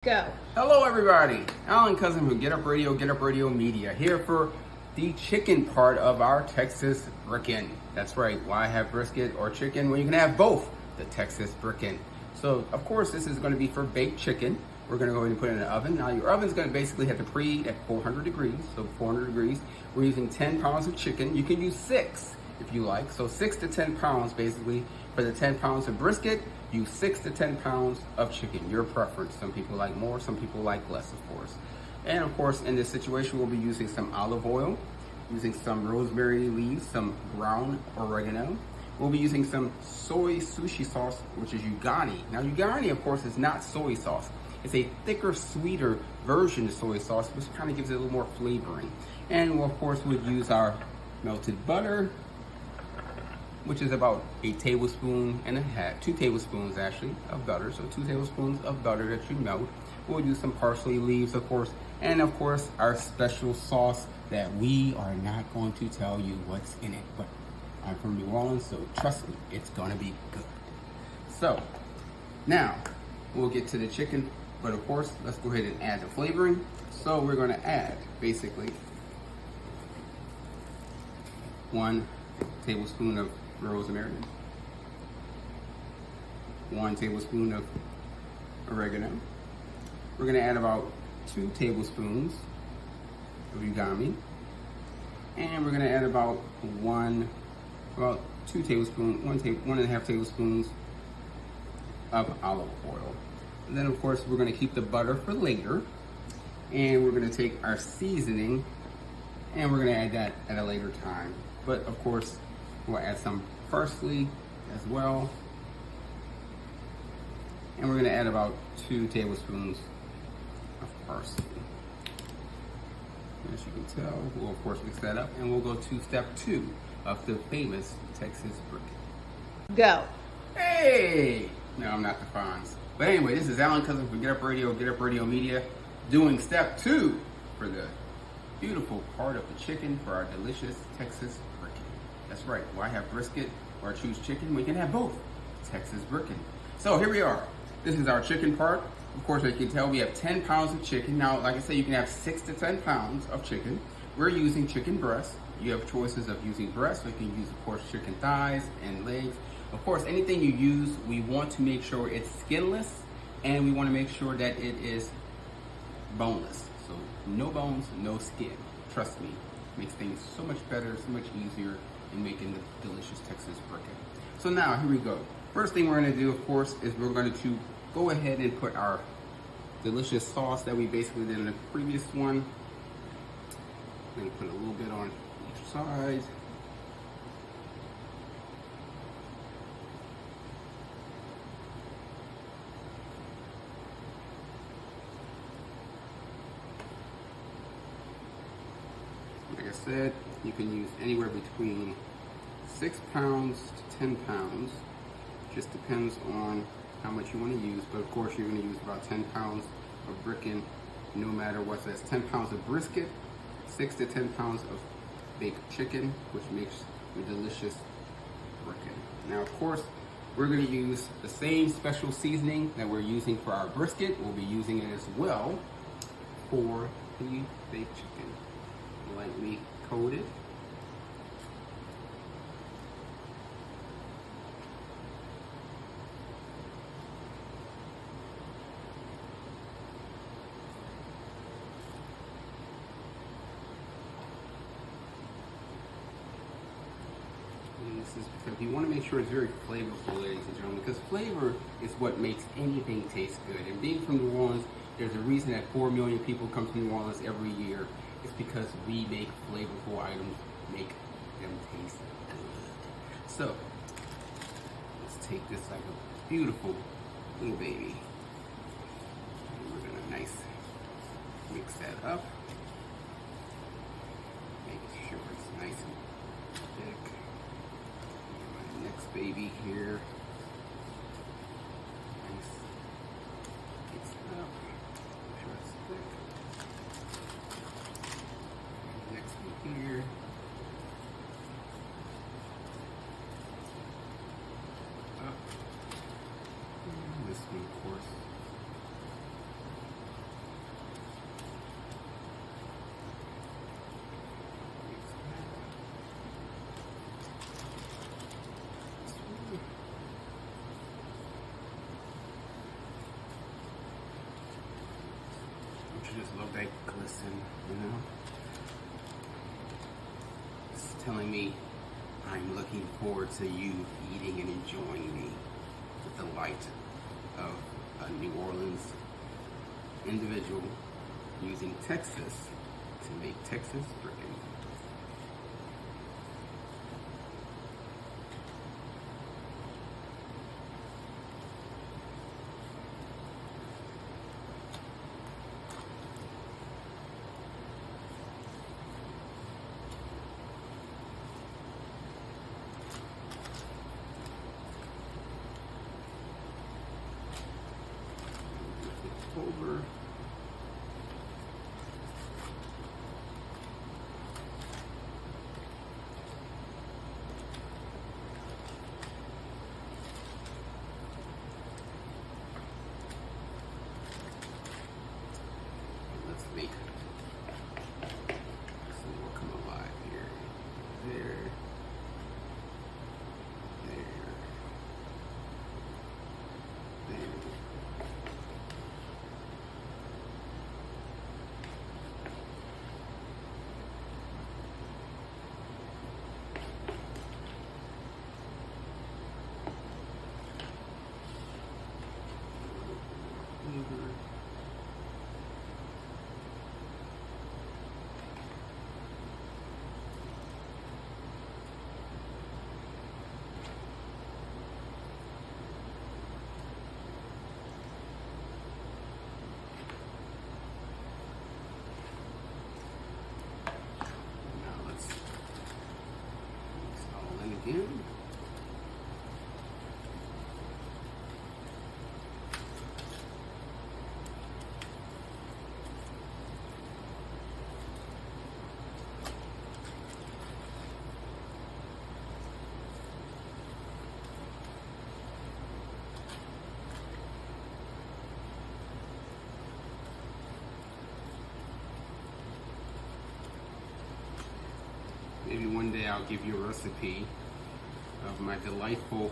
Go. Hello everybody, Alan Cousin from Get Up Radio Media, here for the chicken part of our Texas Bricken. That's right, why have brisket or chicken when you can have both? The Texas Bricken. So of course this is going to be for baked chicken. We're going to go ahead and put it in the oven. Now your oven's going to basically have to preheat at 400 degrees, so 400 degrees. We're using 10 pounds of chicken. You can use 6 if you like, so 6 to 10 pounds basically. For the 10 pounds of brisket, use 6 to 10 pounds of chicken, your preference. Some people like more, some people like less, of course. And of course, in this situation, we'll be using some olive oil, using some rosemary leaves, some ground oregano. We'll be using some soy sushi sauce, which is Ugani. Now, Ugani, of course, is not soy sauce. It's a thicker, sweeter version of soy sauce, which kind of gives it a little more flavoring. And we'll, of course, we'll use our melted butter, which is about 2 tablespoons actually of butter. So 2 tablespoons of butter that you melt. We'll use some parsley leaves, of course, and of course our special sauce that we are not going to tell you what's in it, but I'm from New Orleans, so trust me, it's gonna be good. So now we'll get to the chicken, but of course let's go ahead and add the flavoring. So we're gonna add basically 1 tablespoon of rosemary, 1 tablespoon of oregano. We're going to add about 2 tablespoons of Ugami, and we're going to add about 1.5 tablespoons of olive oil. And then of course we're going to keep the butter for later, and we're going to take our seasoning and we're going to add that at a later time. But of course we'll add some parsley as well. And we're gonna add about 2 tablespoons of parsley. As you can tell, we'll of course mix that up, and we'll go to step 2 of the famous Texas Bricken. Go. Hey! No, I'm not the Fonz. But anyway, this is Alan Cousin from Get Up Radio Media, doing step 2 for the beautiful part of the chicken for our delicious Texas Bricken. That's right, why have brisket or choose chicken? We can have both. Texas Bricken. So here we are. This is our chicken part. Of course, as you can tell, we have 10 pounds of chicken. Now, like I said, you can have 6 to 10 pounds of chicken. We're using chicken breast. You have choices of using breast, so you can use, of course, chicken thighs and legs. Of course, anything you use, we want to make sure it's skinless, and we want to make sure that it is boneless. So no bones, no skin. Trust me, it makes things so much better, so much easier in making the delicious Texas Bricken. So now, here we go. First thing we're gonna do, of course, is we're going to go ahead and put our delicious sauce that we basically did in the previous one. I'm gonna put a little bit on each side. Like I said, you can use anywhere between 6 pounds to 10 pounds. Just depends on how much you want to use, but of course you're going to use about 10 pounds of bricken no matter what. So that's 10 pounds of brisket, 6 to 10 pounds of baked chicken, which makes the delicious bricken. Now of course we're going to use the same special seasoning that we're using for our brisket. We'll be using it as well for the baked chicken. Lightly coated. And this is because you want to make sure it's very flavorful, ladies and gentlemen, because flavor is what makes anything taste good. And being from New Orleans, there's a reason that 4 million people come to New Orleans every year. It's because we make flavorful items, make them taste good. So, let's take this like a beautiful little baby. And we're gonna mix that up. Make sure it's nice and thick. My next baby here. Nice. Mix it up. Make sure it's thick. Next one here. Up. And this one, of course. Don't you just love that glisten, you know? It's telling me I'm looking forward to you eating and enjoying me with the light of a New Orleans individual using Texas to make Texas Bricken. Over. Let's make some more come alive here. There. There. There. Now let's mix it all in again. Maybe one day I'll give you a recipe of my delightful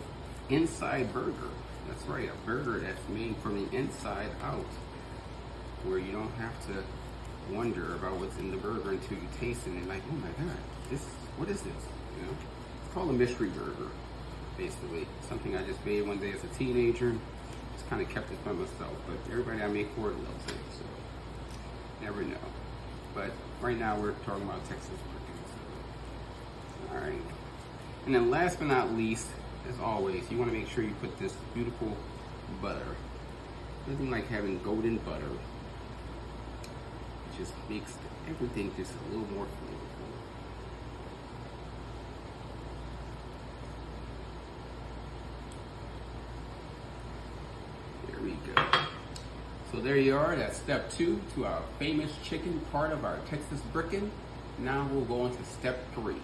inside burger. That's right, a burger that's made from the inside out, where you don't have to wonder about what's in the burger until you taste it and you're like, oh my God, what is this? You know, it's called a mystery burger, basically. Something I just made one day as a teenager. Just kind of kept it by myself, but everybody I make for it loves it, so never know. But right now we're talking about Texas Bricken. All right, and then last but not least, as always, you want to make sure you put this beautiful butter. Nothing like having golden butter. It just makes everything just a little more flavorful. There we go. So there you are, that's step 2 to our famous chicken part of our Texas Bricken. Now we'll go into step 3.